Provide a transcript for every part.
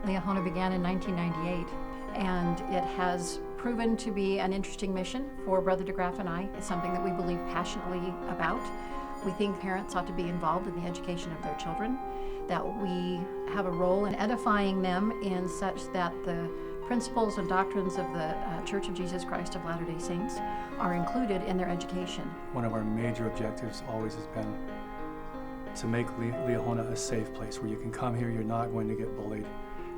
Liahona began in 1998, and it has proven to be an interesting mission for Brother DeGraff and I. It's something that we believe passionately about. We think parents ought to be involved in the education of their children, that we have a role in edifying them in such that the principles and doctrines of the Church of Jesus Christ of Latter-day Saints are included in their education. One of our major objectives always has been to make Liahona a safe place where you can come here, you're not going to get bullied,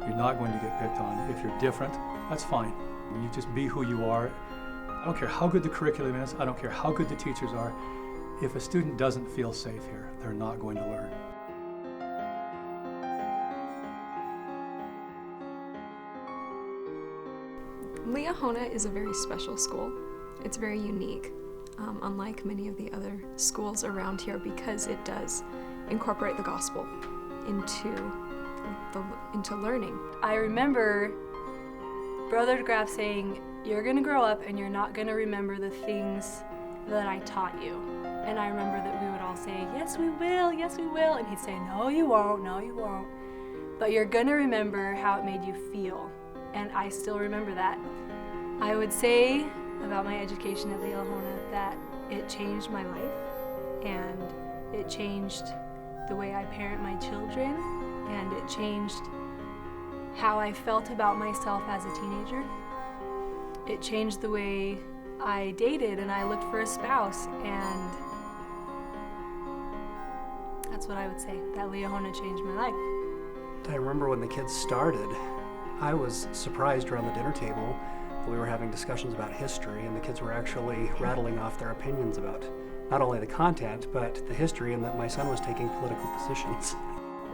you're not going to get picked on. If you're different, that's fine. You just be who you are. I don't care how good the curriculum is, I don't care how good the teachers are. If a student doesn't feel safe here, they're not going to learn. Liahona is a very special school. It's very unique, unlike many of the other schools around here, because it does incorporate the gospel into learning. I remember Brother DeGraff saying, "You're going to grow up and you're not going to remember the things that I taught you." And I remember that we would all say, "Yes, we will, yes, we will." And he'd say, "No, you won't, no, you won't. But you're going to remember how it made you feel." And I still remember that. I would say about my education at Liahona that it changed my life, and it changed the way I parent my children, and it changed how I felt about myself as a teenager. It changed the way I dated and I looked for a spouse, and that's what I would say, that Liahona changed my life. I remember when the kids started, I was surprised around the dinner table that we were having discussions about history, and the kids were actually rattling off their opinions about not only the content, but the history, and that my son was taking political positions.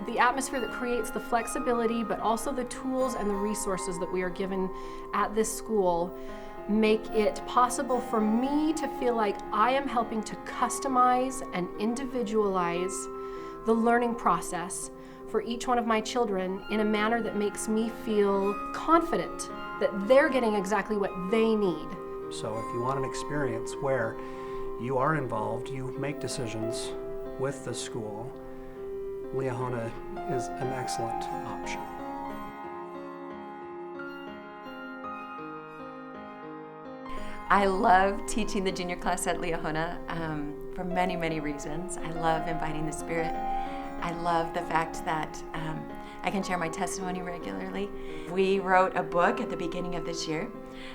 The atmosphere that creates the flexibility, but also the tools and the resources that we are given at this school make it possible for me to feel like I am helping to customize and individualize the learning process for each one of my children in a manner that makes me feel confident that they're getting exactly what they need. So if you want an experience where you are involved, you make decisions with the school, Liahona is an excellent option. I love teaching the junior class at Liahona for many, many reasons. I love inviting the Spirit. I love the fact that I can share my testimony regularly. We wrote a book at the beginning of this year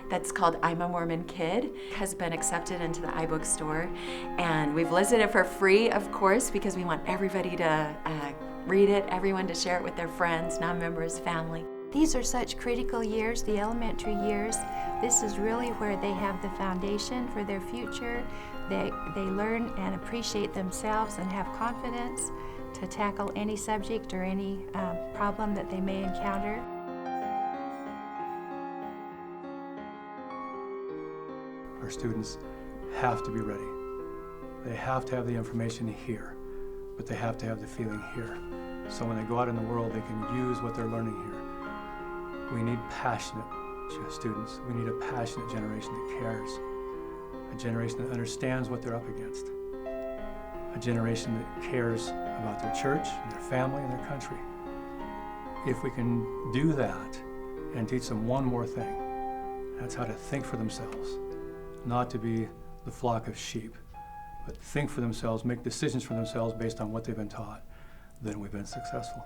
that's called I'm a Mormon Kid. It has been accepted into the iBook store, and we've listed it for free, of course, because we want everybody to read it, everyone to share it with their friends, non-members, family. These are such critical years, the elementary years. This is really where they have the foundation for their future. They learn and appreciate themselves and have confidence to tackle any subject or any problem that they may encounter. Our students have to be ready. They have to have the information here, but they have to have the feeling here. So when they go out in the world, they can use what they're learning here. We need passionate students. We need a passionate generation that cares, a generation that understands what they're up against, a generation that cares about their church, and their family, and their country. If we can do that and teach them one more thing, that's how to think for themselves, not to be the flock of sheep, but think for themselves, make decisions for themselves based on what they've been taught, then we've been successful.